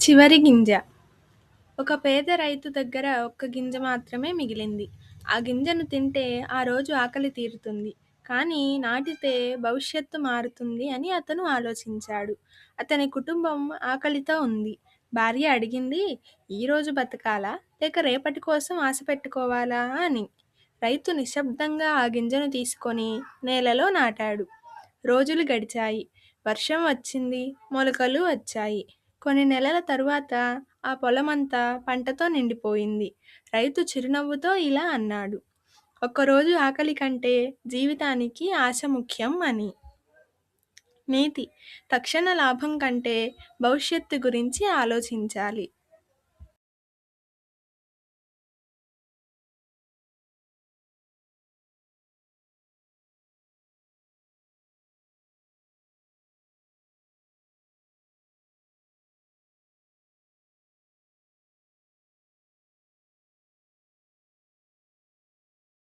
చివరి గింజ. ఒక పేద రైతు దగ్గర ఒక్క గింజ మాత్రమే మిగిలింది. ఆ గింజను తింటే ఆ రోజు ఆకలి తీరుతుంది. కానీ నాటితే భవిష్యత్తు మారుతుంది అని అతను ఆలోచించాడు. అతని కుటుంబం ఆకలితో ఉంది. భార్య అడిగింది, ఈరోజు బతకాలా లేక రేపటి కోసం ఆశ పెట్టుకోవాలా అని. రైతు నిశ్శబ్దంగా ఆ గింజను తీసుకొని నేలలో నాటాడు. రోజులు గడిచాయి. వర్షం వచ్చింది. మొలకలు వచ్చాయి. కొన్ని నెలల తరువాత ఆ పొలమంతా పంటతో నిండిపోయింది. రైతు చిరునవ్వుతో ఇలా అన్నాడు, ఒక్కరోజు ఆకలి కంటే జీవితానికి ఆశ ముఖ్యం అని. నీతి: తక్షణ లాభం కంటే భవిష్యత్తు గురించి ఆలోచించాలి.